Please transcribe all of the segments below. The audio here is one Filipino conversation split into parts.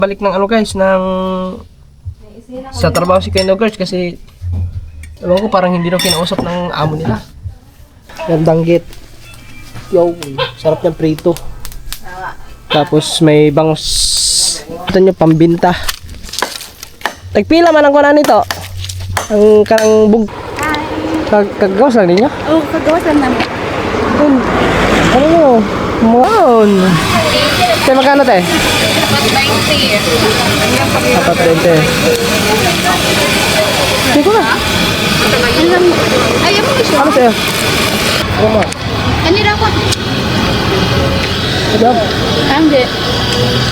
Balik ng ano guys, ng sa trabaho si Keno Girls kasi ewan ko parang hindi daw kinausap ng amo nila. Yan danggit. Yo, sarap ng prito. Tapos may bangus. Ito nyo, pambinta. Tagpila man ang kunan nito. Ang karang bug. Kagawas lang ninyo? Oo, kagawas lang namin. Ano mo? Wow! Kaya magkano tayo? Dapat 20. Hindi ko na. Ayaw mo siya. Ano sa'yo? Ano mo? Kanina ko. Ano? Hindi.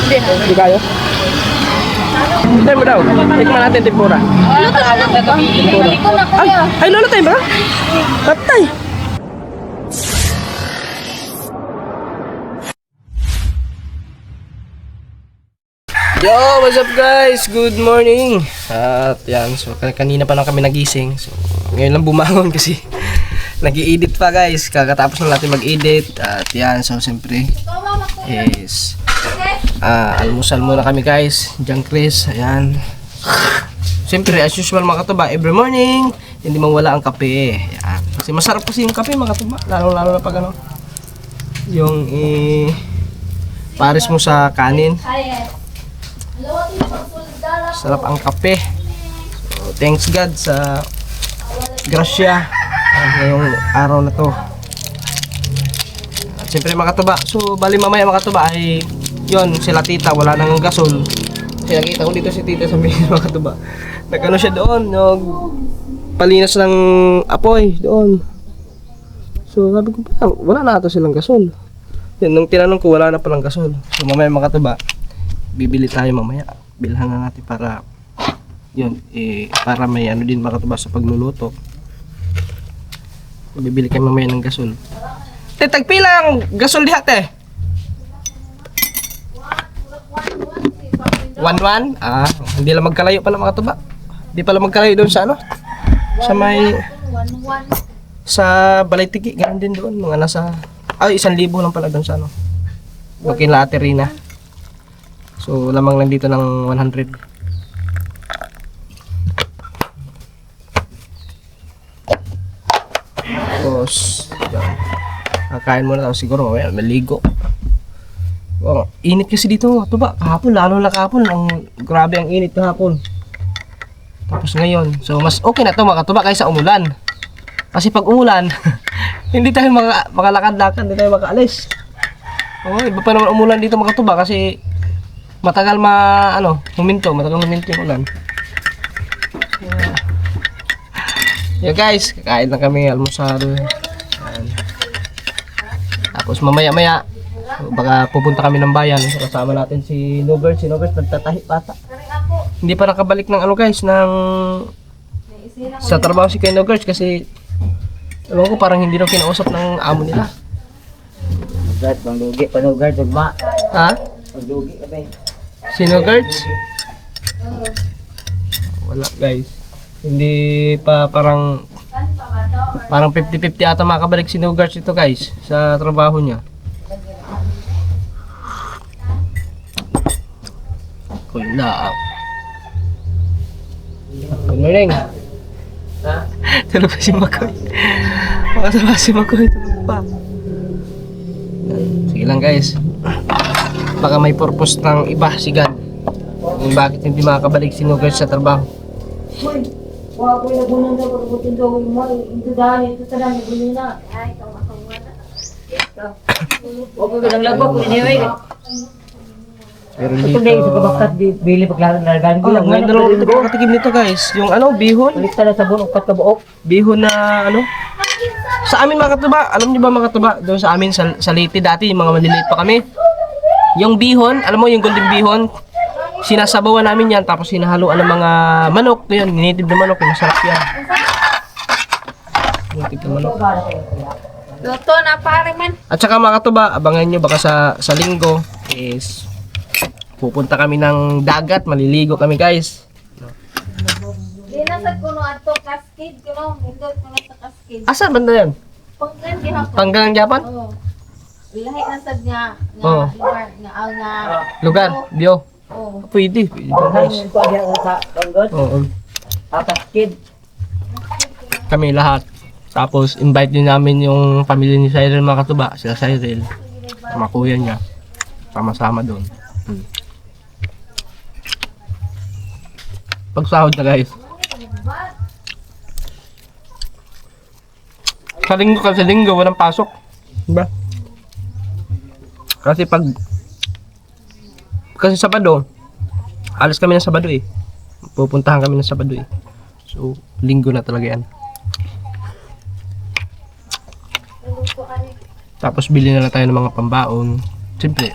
Hindi kayo? Hintay mo daw. Tikman natin tempura. Luto na lang. Hindi ko na kuya. Ay, lolo tayo ba? Patay! Yo, what's up guys? Good morning. At yan, so kanina pa lang kami nagising. So ngayon lang bumangon kasi nag-i-edit pa guys. Kakatapos na natin mag-edit. At yan, so siyempre is almusal muna kami guys. Diyan Chris, ayan. Siyempre as usual mga katuba, every morning hindi mawala ang kape. Ayan. Kasi masarap kasi yung kape mga katuba. Lalo na pag ano yung pares mo sa kanin. Sarap ang kape. So, thanks God sa grasya ngayong araw na to. At siyempre mga katuba, so bali mamaya mga katuba ay yon sila tita wala nang gasol. Kasi nakita ko dito si tita sa mga katuba. Nagano siya doon, palinas ng apoy doon. So sabi ko wala na ata silang gasol. Yan, nung tinanong ko wala na palang gasol. So mamaya mga katuba, bibili tayo mamaya. Bilhan na natin para yun, para may ano din makatubas sa pagluluto. Bibili kayo mamaya ng gasol. Tagpila ang gasol diha te? 1-1? Hindi lang magkalayo pala mga tuba. Hindi pala magkalayo doon sa ano? Sa may sa Balaytigi, ganun din doon. Mga nasa 1,000 lang pala doon sa ano. Okay na Aterina. So, lamang lang dito ng 100. Tapos, yan. Kakain muna tapos siguro mamaya maligo. Oh, init kasi dito mga tuba. Kahapon, lalo na kahapon. Grabe ang init kahapon. Tapos ngayon, so mas okay na to mga tuba kaysa umulan. Kasi pag umulan, hindi tayo makalakad-lakad, hindi tayo makaalis. Oh, iba pa naman umulan dito mga tuba kasi matagal huminto yung ulan. Yeah guys, kakain lang kami almusal. Ayan. Tapos mamaya-maya baka pupunta kami ng bayan. Kasama natin si Nobert. Si Nobert nagtatahi pata. Hindi pa nakabalik ng guys sa trabaho si Keno Girls kasi ewan ko parang hindi daw kinausap ng amo nila. Guard, panglugi, panugard, ugma. Ha? Panglugi kami. Sino guards? Wala guys. Hindi pa parang 50-50 ata makabalik si No Guards ito guys sa trabaho niya. Wala. Good morning. Ha? Tulog pa si Makoy. Makasama si Makoy. Tulog pa. Sige lang guys. Baka may purpose ng iba si God kung bakit hindi makakabalik si No Guards sa trabaho. Wala ko yung nagunan daw pag butin daw yung mo. Ito dahil, ito sa dami gunin na. Ay, ito makawa na. Huwag ko bilang labok, anyway. Pero Ito dito... na yung sa kabakat, bili paglalagalan ko lang. Ngayon na lang nakakatikim nito guys. Yung bihon. Ulit na sa buong upat ka buok. Bihon na sa amin mga katuba, alam niyo ba mga katuba, doon sa amin sa Leyte dati, yung mga maliliit pa kami. Yung bihon, alam mo yung golden bihon, sinasabawan namin yan, tapos hinahaluan ng mga manok. Yun, native na manok, yung masarap yan. Native na manok. Luto na pare man. At saka mga katuba, abangan nyo baka sa linggo is pupunta kami ng dagat, maliligo kami guys. Dinasad ko no ato cascade ko no, hindot ko na sa cascade. Asa banda yan? Panggan ginako. Tanggang Japan? Oo. Lahi na sad nga Oo. lugar nga Lugar, Bio. Oo. Pwede guys. Hangin ko diya sa panggot. Oo. Apat kid. Kami lahat. Tapos invite din namin yung pamilya ni Cyril mga katuba. Sila Cyril. Mga kuya niya. Sama-sama doon. Pagsahod na guys. Sa linggo, walang pasok. Diba? Kasi Sabado, alis kami ng Sabado eh. Pupuntahan kami ng Sabado eh. So, linggo na talaga yan. Tapos bili na lang tayo ng mga pambaon. Siyempre,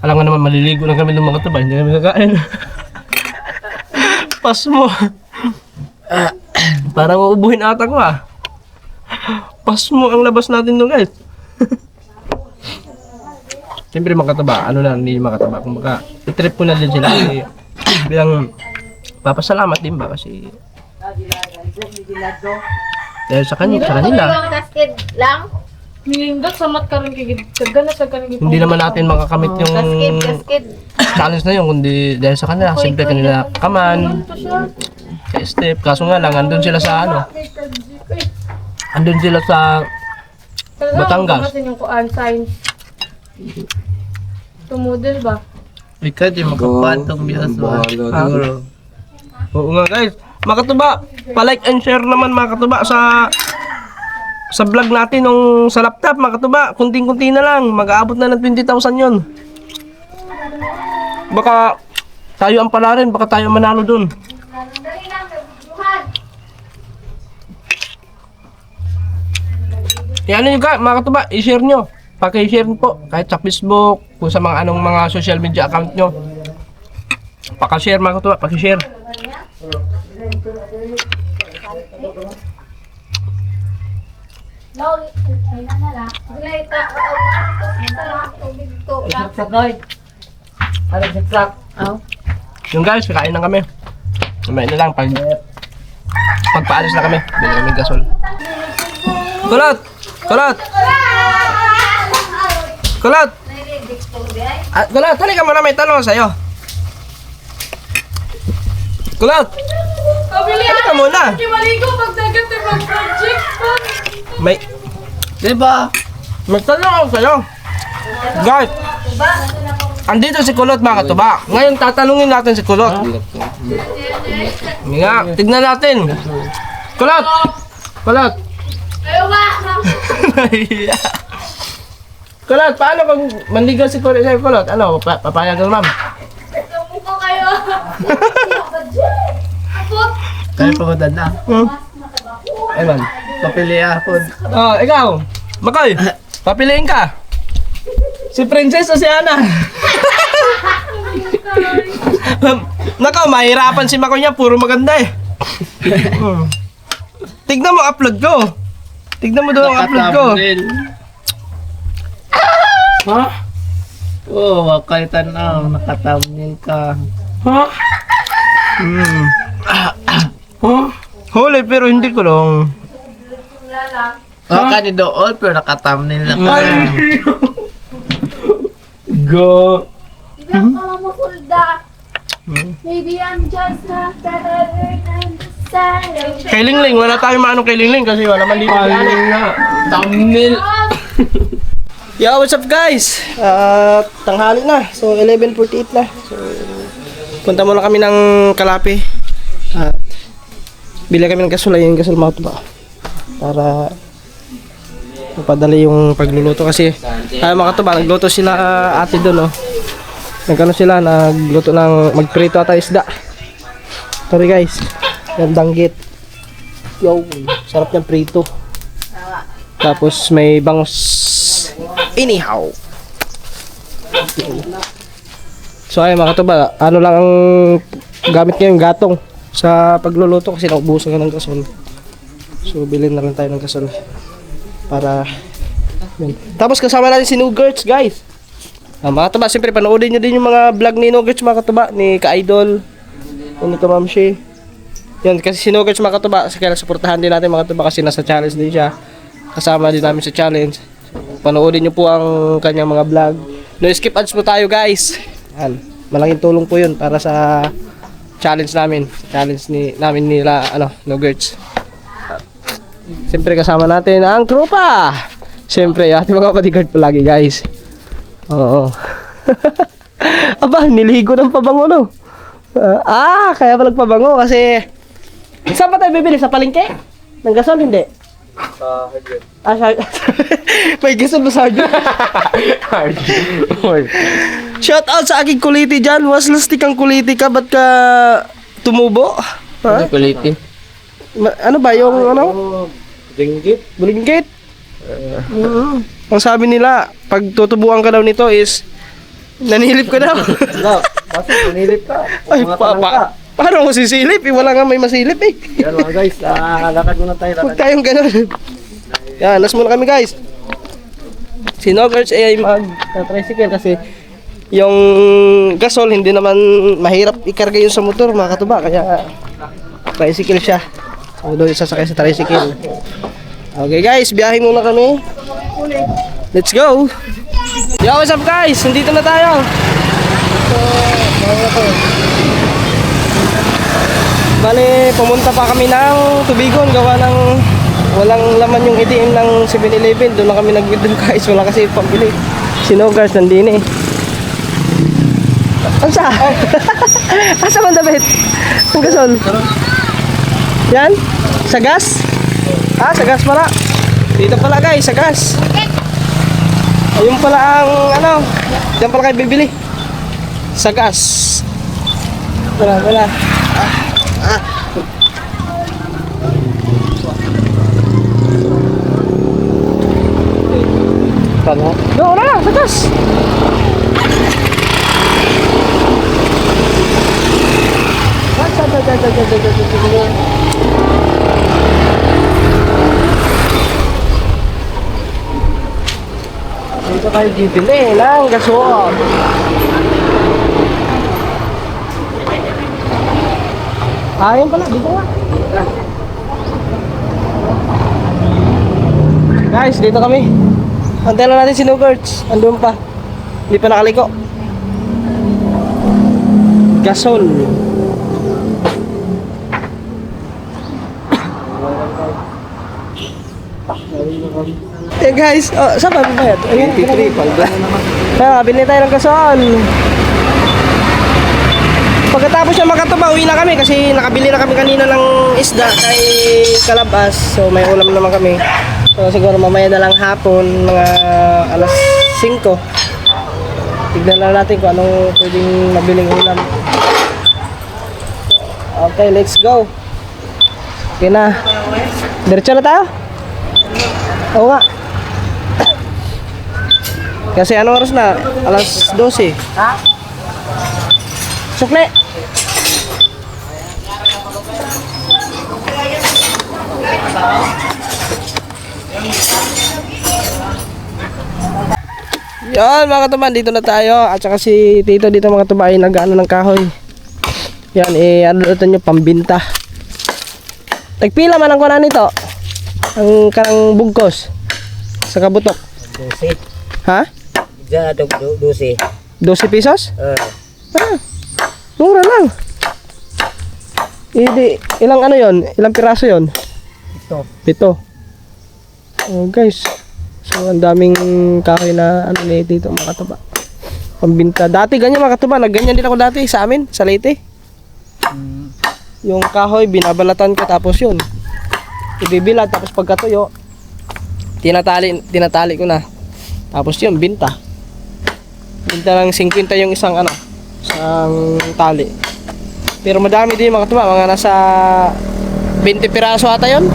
alam nga naman maliligo na kami ng mga tuba, hindi kami kakain. Pas mo. Parang uubuhin ata ko ah. Pas mo ang labas natin no guys. Siyempre makataba, ano na, hindi makataba. Kung baka, i-trip ko na din sila. Kasi, bilang papasalamat din ba kasi dahil sa kanila. Ibang kasket lang. Milindot sa mat karon kay ganat sa karon Hindi naman natin makakamit yung Kasket. challenge na yun, kundi dahil sa kanila. Siyempre kanila kaman, kay Step. Kaso nga lang, andun sila sa ano, andun sila sa Batangas. Kasi yung kuan sign. Tumodel ba? Ikaw di makapatong bias ba? Oo nga guys. Mga katuba, pa-like and share naman mga katuba sa vlog natin nung sa laptop mga katuba. Kunting-kunti na lang, mag-aabot na ng 20,000 yun. Baka tayo ang pala rin, baka tayo manalo dun. Yan nyo mga katuba, i-share nyo. Paki-share po, kahit sa Facebook, kung sa mga anong mga social media account nyo. Paki-share mga katuba, paki-share. Saksak noy. Ano saksak? Yung guys, kakain na kami. Kumain na lang pagpaalis na kami. Bili kami gasol. Kulot! Kulot! Kulot! Kulot, halika muna, may tanong sa'yo. Kulot! Halika muna. Maligo pag dagat ay mag-project. May... Diba? May tanong ako sa'yo. Guys! Andito si Kulot mga katuba. Ngayon tatanungin natin si Kulot. Nga, tignan natin. Kulot! Kulot! Nahiya. Kulot, paano kung manligaw si Kulot sa'yo, Kulot? Ano, papayag ng ma'am? Mukha kayo. Kaya pagod na. Ewan. Papili ako. Oh, ikaw. Makoy, papiliin ka. Si Princess o si Ana? Nakaw, mahirapan si Makoy niya. Puro maganda eh. Tignan mo upload ko. Tignan mo doon ang upload ko. Ha? Oo, wakay tanaw. Nakatamnil ka. Ha? Huli pero hindi ko lang. Waka ni doon, pero nakatamnil na ka. Go. Maybe I'm just not better than the side. Kay Lingling, wala tayong maano kay Lingling kasi wala man dito si Ana. Thumbnail. Yo, what's up guys? Tanghali na. So 11:48 na. So punta muna kami ng Kalapi. At bili kami ng gasol, yung gasol mga tuba. Para mapadali yung pagluluto kasi mga tuba, nagluto sila ate doon, oh. Nagkano sila, nagluto ng magprito ata isda. Sorry guys. Yung danggit. Yo, sarap yung prito. Tapos may bangus. Anyhow. So ay mga katuba, ano lang ang gamit ngayon, gatong sa pagluluto kasi naubusan ka ng gasol. So bilhin na lang tayo ng gasol para yun. Tapos kasama natin si Nugerts guys. Mga katuba, siyempre panoodin nyo din yung mga vlog ni Nugerts mga katuba, ni Ka-Idol, ni Kamamshi. Yan, kasi si Nugerts mga katuba, kaya suportahan din natin mga katuba kasi nasa challenge din siya. Kasama din namin sa challenge. Panoodin nyo po ang kanyang mga vlog. No skip ads po tayo guys. Yan. malaking tulong po yun para sa challenge namin. Namin nila, No Gerts. Siyempre kasama natin ang tropa. Siyempre, ating mga bodyguard palagi guys. Oo. Aba, niligo ng pabango no. Kaya pala nagpabango kasi saan pa tayo bibili? Sa palengke? Ng gasol? Hindi. Sa hardware. May gasol ba sa hardware? Shout out sa aking kuliti dyan. Was lastik ang kuliti ka. Ba't ka tumubo? Ha? Kulitin. Ano ba yung Dinggit. Bulinggit? Ang sabi nila, pag tutubuan ka daw nito is nanilip ka daw. Kasi pinilip ka. Ay, paano mo sisilip? Wala nga may masilip eh. Yan mga guys, lakad muna tayo. Huwag tayong ganun. Yan, last muna kami guys. Si Nogerts ay mag-tricycle kasi yung gasol hindi naman mahirap ikarga yun sa motor mga katuba. Kaya tricycle siya. So doon sasakay sa tricycle. Okay guys, biyahe muna kami. Let's go! Yo, what's up guys? Nandito na tayo. Bale, pumunta pa kami ng Tubigon. Gawa ng walang laman yung ATM ng 7-Eleven. Doon lang kami nag-withdraw guys. Wala kasi pambili. Si Nogars nandini. Ansa? Asa man David? Ang gasol? Yan? Sa gas? Sa gas pala. Dito pala guys, sa gas. Ayun pala ang diyan pala kayo bibili. Sa gas. Wala. Ano? No, wala, sa gas. Dito tayo bibili ng gasol. Ayun pala, dito nga. Guys, dito kami. Antayin lang natin si Nogerts. Andun pa. Hindi pa nakaliko. Gasol. Guys, saan ba bayad? 23, palda. Bili tayo ng gasol. Pagkatapos niya makatuba, uwi na kami kasi nakabili na kami kanina ng isda kay Kalabas. So may ulam naman kami. So siguro mamaya na lang hapon, mga alas 5. Tignan lang natin kung anong pwedeng mabiling ulam. Okay, let's go. Okay na. Diretso na tayo? Oo nga. Kasi anong oras na? Alas 12. Ha? Sukle. Yan mga katuban, dito na tayo. At saka si Tito dito mga katuban ay nag-ano ng kahoy. Yan, ano natin nyo, pambinta. Tagpila man ang kunan nito. Ang karang bugkos. Sa kabutok. 12. Ha? Diyan 12. 12 pesos? Mura lang. Ilang ano yon? Ilang piraso yon? 7. Oh guys. So ang daming kahoy na ano na dito mga katuba. Pambinta. Dati ganyan mga katuba. Nagganyan din ako dati sa amin, sa Leyte. Yung kahoy binabalatan ko tapos yun. Ibibilad tapos pagkatuyo tinatali ko na. Tapos yun binta. Binta ng 50 yung isang tali. Pero madami din mga katuba, mga nasa 20 piraso ata yun.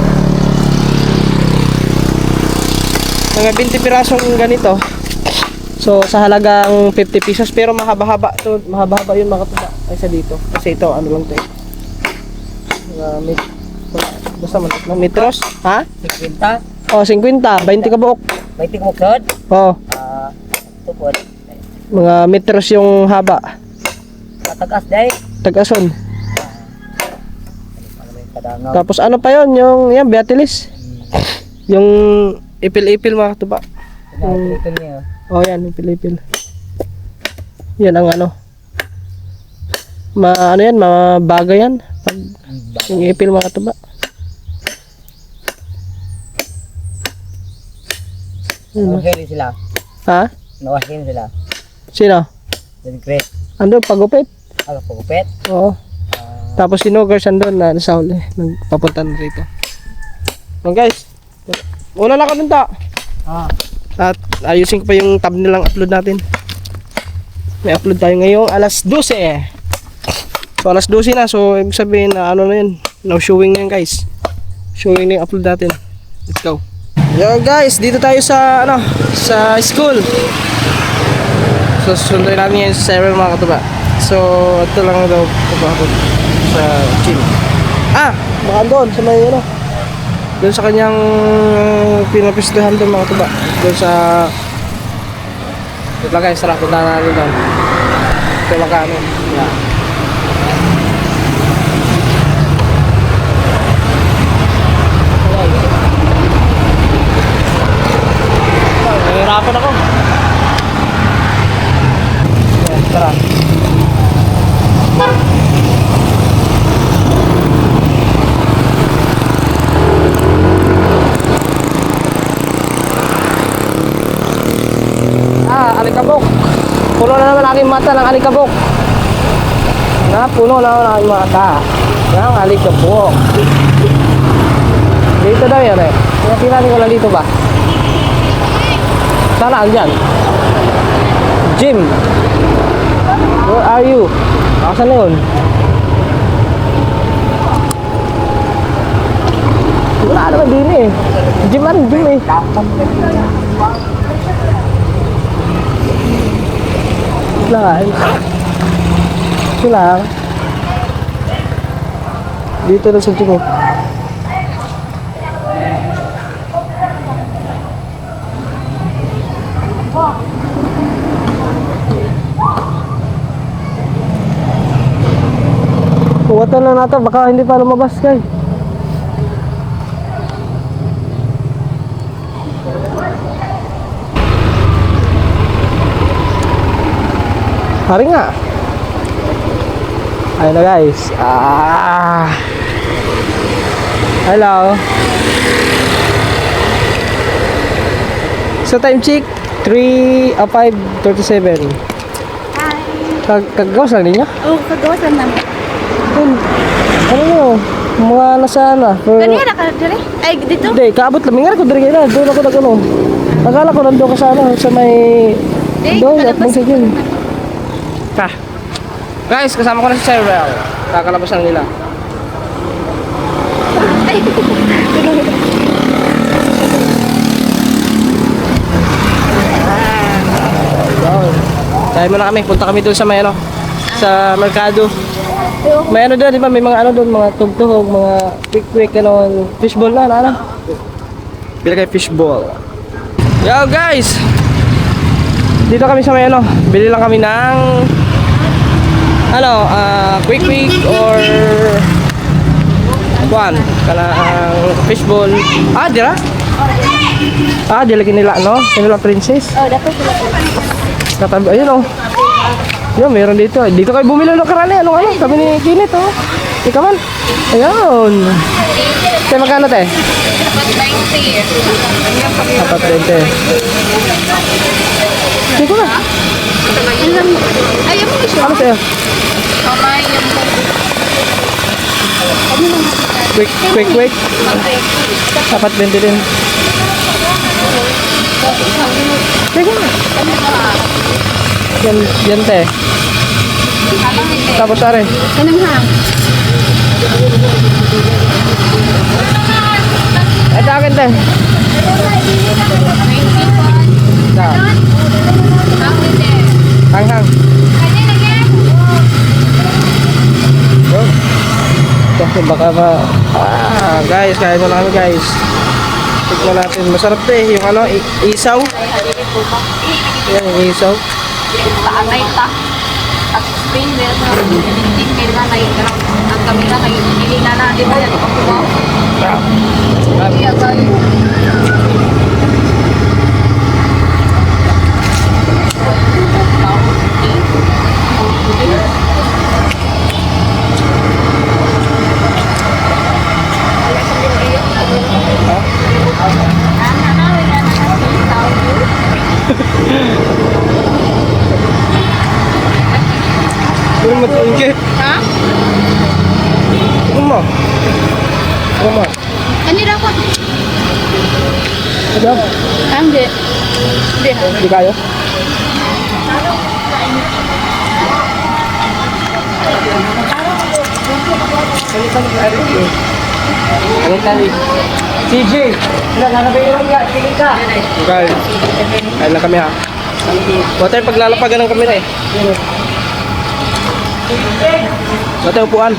Mga 20 pirasong ganito. So sa halagang 50 pesos pero mahaba-haba to, mahaba-haba yun mga katuba kaysa dito. Kasi ito ano lang to. Basta man metros, ha? 50. Oh, 50, 20 ka buok. 20 kumukod. Oh, Tupod. mga metros yung haba. Matagas day. Tagason. Kadangaw. Tapos ano pa yon yung yan beatilis. Yung ipil-ipil mga katuba. Ito niya. Oh, yan ipil-ipil. Yan ang ano yan, mabaga yan. Pag yung ipil mga tuba. Nawasin sila. Ha? Nawasin sila. Sino? Nag-great. Ando, pagupit. Ako pagupit. Oo. Tapos si Nogers andun na sa huli. Nagpapunta na rito. So guys, una na ako dun ta. At ayusin ko pa yung thumbnail ng upload natin. May upload tayo ngayong alas 12. So alas 12 na. So ibig sabihin na ano na yun. Now showing na yun guys. Showing na yung upload natin. Let's go. Yo guys, dito tayo sa ano, sa school. So sunduin natin yung sa server mga katuba. So ito lang daw ako sa gym. Baka doon sa may ano. Doon sa kanyang pinapistuhan doon mga katuba. Doon sa ito lang guys, sarap punta natin doon. Ito lang kami. Yeah. Nahihirapan ako. Yeah, tara. Alikabok. Puno na naman aking mata ng alikabok. Puno na naman aking mata ng alikabok. Dito daw yan eh. Pinatiranin ko lang dito ba? Sana andyan. Jim, where are you? Asan na yun? Wala naman din eh. Jim eh. Sila. Dito na sa Jim. Kuwatan na natin, baka hindi pa lumabas guys. Hari nga. Ayun na guys. Hello. So time check 5:37. Hi. Kagawas lang ninyo? Oh, kagawasan namin. Ano mo? Mga nasa na? Kanina ka dire? Ay, dito? Hindi, kaabot lang. Mingar ko dire na. Doon ako nag-ano. Akala ko nandun ka sa ano, sa may... Doon, at may sigil. Guys, kasama ko na si Cyril. Kakalabas lang nila. Ay, Dahil mo na kami, punta kami doon sa may ano, sa merkado. May ano doon, di ba? May mga ano doon, mga tugtog, mga quick, ano, fishball na, ano? Bila kayo fishball. Yo guys! Dito kami sa may ano, bili lang kami ng ano, quick or buwan, kanang fishball. Dira? Dila kinila, no? Kinila princess. oh, dapat sila po. Katabi, ayun oh. Yun, meron dito. Dito kayo bumili ng karali. Ano? Sabi ni Kinit oh. Ikaw man. Ayun. Te, magkano te? Dapat 20. Hindi ko na. Ayaw mo siya. Ano sa'yo? Quick. Dapat 20 din. Hindi ko na. Yan te. Tapos are. Anong ha? Ito akin te. Hang. Kasi baka guys, kaya mo na kami guys. Tignan natin. Masarap to eh. Yung ano, isaw. Yan, yung isaw. Taanay ta. At Spain, meron na hindi kailangan na ikarap. Ang kami na kayo, hindi na di ba yan? Ipagkubaw. Kaya tayo. Tingnan mo. Tingnan mo. Kanina ko. Ano? Hindi. Hindi. Hindi kayo? CJ! Okay. Kain lang kami ha. Huwag tayo paglalapagan ng kamera eh. Huwag tayo upuan.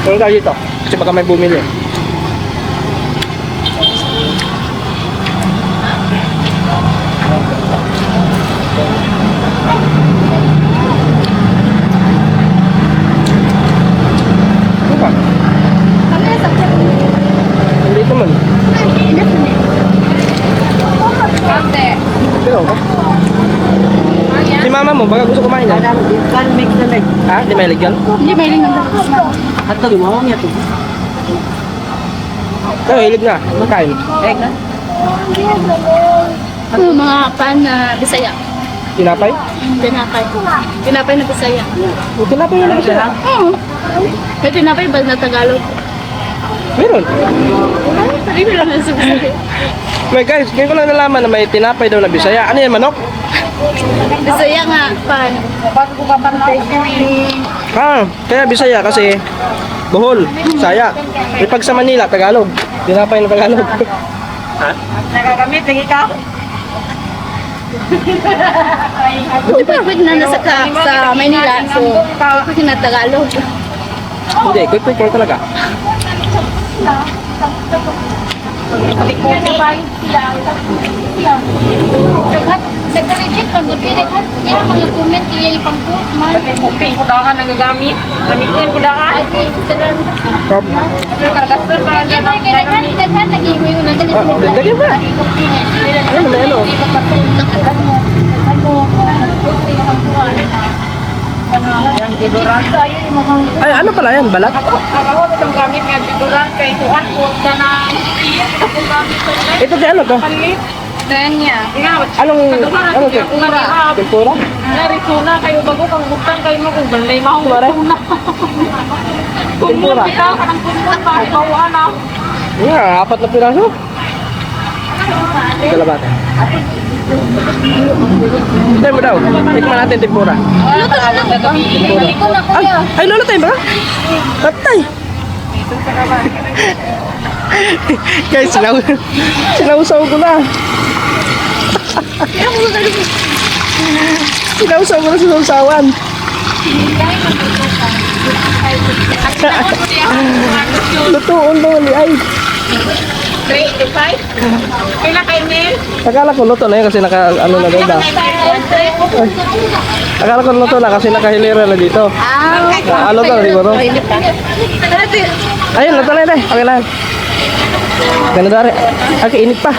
Huwag tayo dito. Kasi baka may bumili. Ano ba? Kami sa Hindi ito man. Ate. Pero ba? Si mama mo, baka gusto kumain na. Ha? Di may ligyan? Hindi may lingon. Pero hilig na. Makain. Mga pan na Bisaya. Tinapay? Tinapay. Tinapay na Bisaya. O, tinapay yun na siya. Oo. May tinapay ba na Tagalog? Meron. Hindi lang na sa Bisaya. May guys, ngayon ko lang nalaman na may tinapay daw na Bisaya. Ano yan, manok? Bisaya nga, pan. Kaya Bisaya kasi Bohol, Bisaya. May pag sa Manila, Tagalog. Tinapay na Tagalog. Ha? Nagagamit, lagi ka? Ipag-ipag na nasa sa Maynila. So, kasi na Tagalog. Hindi, quick ko talaga. Nagka-reject pag nagka-reject niya mga comment iya ipang-post man. Puping ko daw ka nagagamit. Gamitin ko daw ka. Prob. Kargastos pa Iya mo kailangan nag-iwi mo na dali. Dali ba? Ano may ano? Yang deodorant ayo Ay, ano pala yan? Balat? ako itong gamit nga deodorant kay kuhan ko na ako gamit ko Ito di ano to? palit. Tanya. Anong, ano to? Tempura? Narisuna kayo bago kang butang kayo mo kung balay mo Mare? Kumun Tempura? bitaw ka ng kumun ba bawaan na. Yeah, 4 na piraso. Kalabate. Tayo mo daw. Tikman natin tempura. Luto na lang. Hindi ko na kuya. Ay, lolo tayo ba? Tatay. Guys, sinausaw ko na. Sinausaw ko na sa sausawan. Lutoon daw ni ay. 385? Kailan kayo Nel? Akala ko luto na yun kasi naka ano na daw. Akala ko luto na kasi nakahilera na dito. Ano to, siguro? Ayun, luto na yun eh. Okay lang. Ganda dari. Okay, init pa.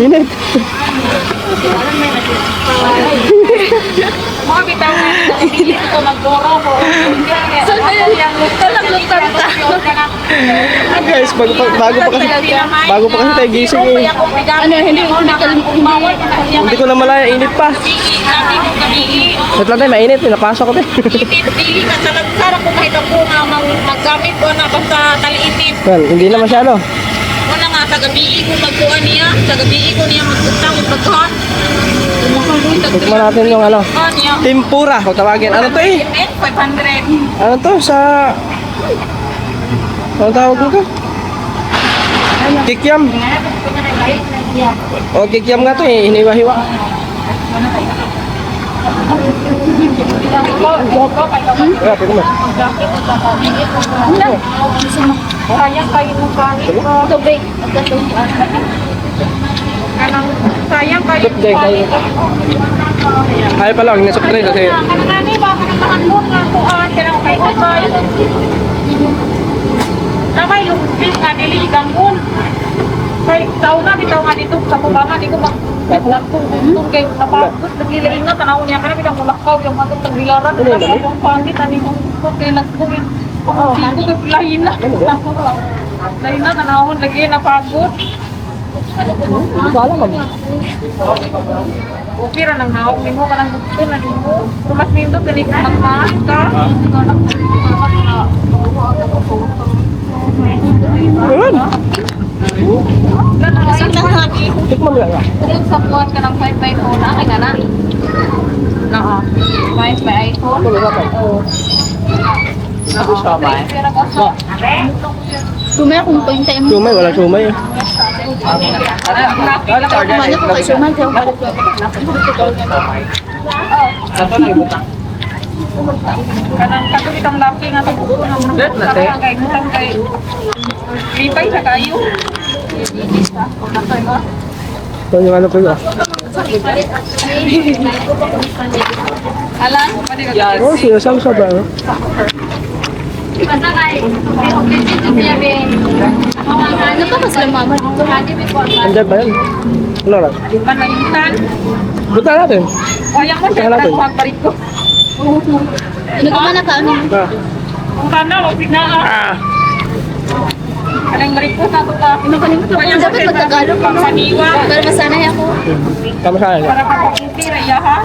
Init. Mga bitaw nga, hindi ko magdoro ko. So, talang-lutan ka. Guys, bago pa kasi tayo gising eh. Ano, hindi ko nakalimutan. Hindi ko na malaya, init pa. Wait lang tayo, mainit. Pinapasok ko tayo. Dili ka sa lagsara ko kahit ako nga maggamit ko na basta taliitin. Well, hindi na masyado. Wala nga, sa gabi ko magkuha niya. Sa gabi ko niya magkuntang magpagkuhan. Tikman natin yung ano. Niya. Tempura, kung tawagin. Ano to eh? 500. Ano to sa... Ano tawag nito? Kikiam. O, kikiam nga to eh. Hiniwa-hiwa. Kaya, tingnan mo. Sayang kayo ng kanin. Tubig. Sayang kayo Soft drink kayo. Ayaw pala, huwag na soft drink kasi... Kanani ba ka naman mo nga kuhan ka ng kay Otay. Namay lumpis nga dili gangun. Kay tao na bitaw nga dito sa kubangan di ko kung kay napagod nagilain na tanaw niya kana bitaw mulakaw yung mga tagbilaran yung pandit ani mo kay nagkuin. Hindi ko lain na. Lain na tanawon lagi napagod. Pira nang hawak ni mo kanang gusto na mo. Tumas nito kani magmahal ka. Ayun. Tikman mo lang. Kung sa buwan ka ng 5 by phone, akin na na. Oo. 5 by iPhone? Oo. Oo. Pera ka sa... Sumay akong pintay mo. Sumay, wala sumay eh. Kumanya ko kay sumay. Kanang katulitang laki nga ito buko ng mga kay mutang kay lipay sa kayo. Ito yung ano ko yun. Alam? Oh, sinasam-sab ba? No? Ano pa mas lumama dito? Andyan ba yan? Ano lang? Panayutan. Buta natin. Wayang mo siya Natin. ang pagparit ko. Ano ka man ka ano? Ah. Kung kana, wag na Ah. Anong maripos na ito ka? Dapat magtagalog ka, no? Paniwa. Para masanay ako. Tama sa akin. Para kapag-tira, yaha.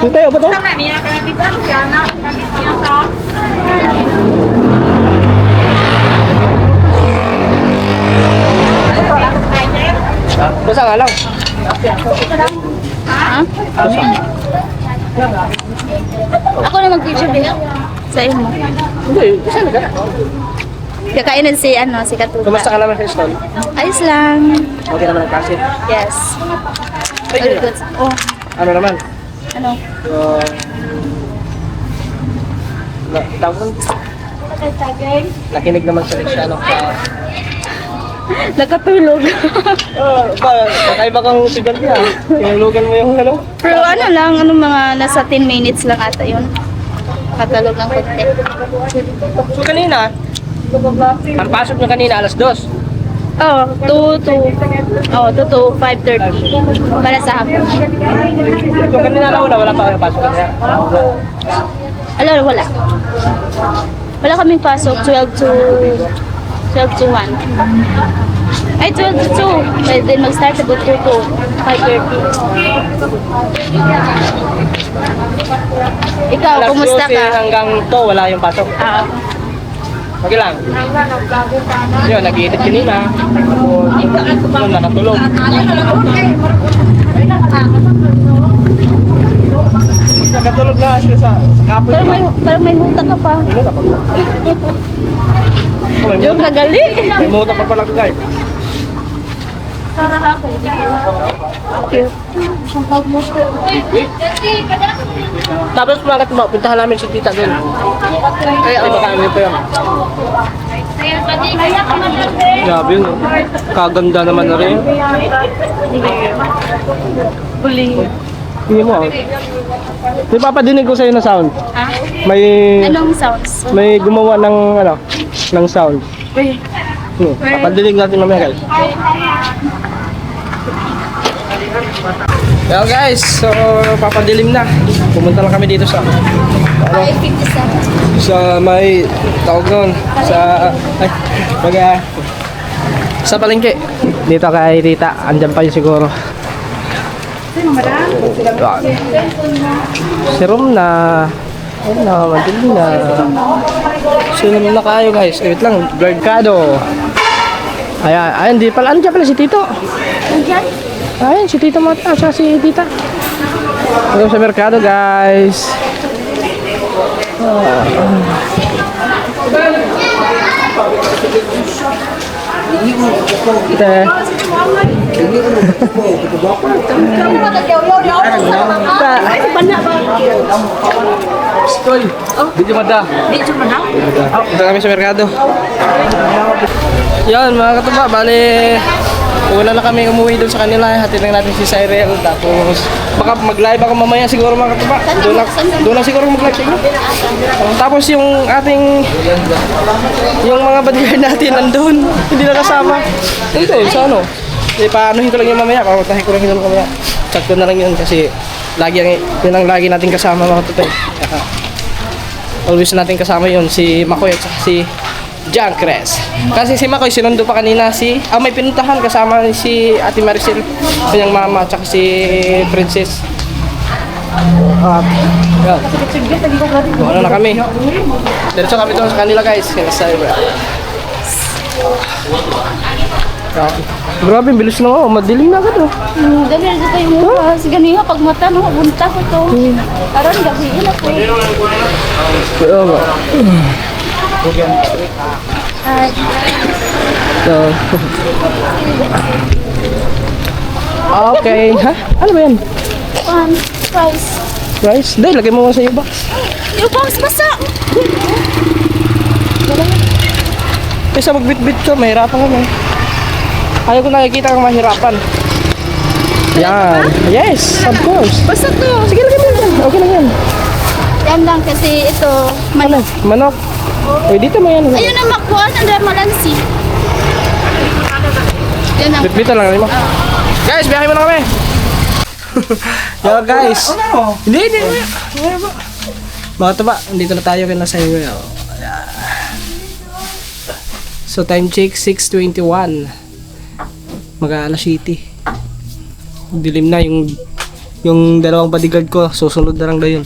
Yung tayo ba to? Tama niya, kaya di ba? Kaya na, kamit niya ka. Basta nga lang. Ha? Ako na mag-picture din. Sa iyo mo. Hindi, isa na ka. Kakain na si ano, si Katuba. Kumusta ka naman sa stall? Ayos lang. Okay naman ang kasi. Yes. Very good. Oh, Ano naman? ano? Tawag nun? Nakinig naman sa Luciano. Nakatulog. Kakaiba kang estudyante ah. Tinulugan mo yung ano? Pero ano lang, ano mga nasa 10 minutes lang ata yun. Katulog ng konti. So kanina, ang pasok nyo kanina alas 2. Oh, 2 to 5:30. Para sa hapon. So kanina na wala pa kayo pasok kanina. Wala. Wala kaming pasok, 12 to 1. Ay, 12 to 2. And then mag-start about 2 to 5:30. Ikaw, Alas kumusta 12 ka? hanggang to wala yung pasok. Ah, Okay lang. Yun, nag-edit kanina. Tapos nakatulog. Nakatulog na siya sa kapoy. parang may muta ka pa. Yung nagali. May muta pa pala guys. Tapos mga katuma, puntahan namin si tita doon. Ay, baka ano pa yun. Grabe yun. Kaganda naman na rin. Huli. Hindi mo ah. May papadinig ko sa'yo na sound. Ha? May Anong sounds? may gumawa ng ano, ng sound. Uy. Papadinig natin mamaya guys. Well guys, so papadilim na. Pumunta lang kami dito sa ano, 5:57. sa may tawag nun sa sa palengke. Dito kay tita, andyan pa yun siguro. Yan. Si Rom na ayun na, madilim na. Sinum na kayo guys. Wait lang, Mercado. Ayan, di pala, andyan pala si Tito. Ayan, si Tito Mata, siya si Tita. Welcome sa Mercado guys. Skoy. Video mada. Ito kami sa Mercado. Yan mga katuba, bali wala na kami umuwi doon sa kanila. Hatid lang natin si Cyril. Tapos baka mag-live ako mamaya siguro mga katuba. Doon lang siguro mag-live sa inyo. Tapos yung ating yung mga bodyguard natin nandun. Hindi na kasama. Ito, sa ano? Paanuhin ko lang yung mamaya. Papuntahin ko lang yun mamaya. Chat ko na lang yun kasi yun ang lagi natin kasama mga katuba. Always natin kasama yun si Makoy at si Jancres. Kasi si Makoy sinundo pa kanina may pinuntahan kasama si Ate Maricel, kanyang mama, at saka si Princess. Yan. Ano na kami. Diretso kami doon sa kanila guys. Kaya sa grabe, bilis na ako. Madilim na agad oh. Dali na dito yung mukha. Sige nga, pag mata mo, bunta ko to. Karon gabi yun ako. Kaya ba? Ay, Okay. Ha? Ano ba yan? price. Rice? Dahil, lagay mo sa iyo box. Yung box basa. Kaysa magbit-bit ka, mahirapan ka man. Ayaw ko nakikita kang mahirapan. Yan. Yes, of course. Basa to. Sige, lagay mo yan. Okay lang yan. Yan lang kasi ito. Ano? Manok. Uy, dito mo yan. Ayun ang makuha ng malansi. Yan ang. Bit-bitan lang mo. Guys, biyahe mo na kami. Yo guys. Hindi. Mga taba, dito na tayo kay nasa highway. So time check 6:21. Mag-alas city. Dilim na yung dalawang bodyguard ko, susunod na lang daw yun.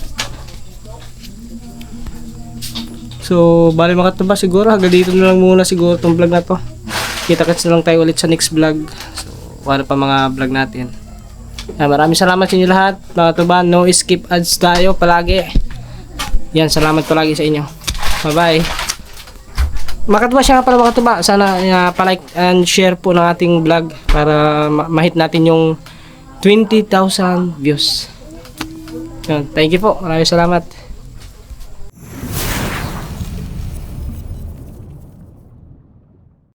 So, bali mga taba siguro, hanggang dito na lang muna siguro tong vlog na to. Kita-kits na lang tayo ulit sa next vlog. So, wala pa mga vlog natin. Maraming salamat sa inyo lahat. Mga tuba, no skip ads tayo palagi. Yan, salamat palagi sa inyo. Bye-bye. Makatuba siya nga pala mga tuba. Sana pa-like and share po ng ating vlog para ma-hit natin yung 20,000 views. Yan, thank you po. Maraming salamat.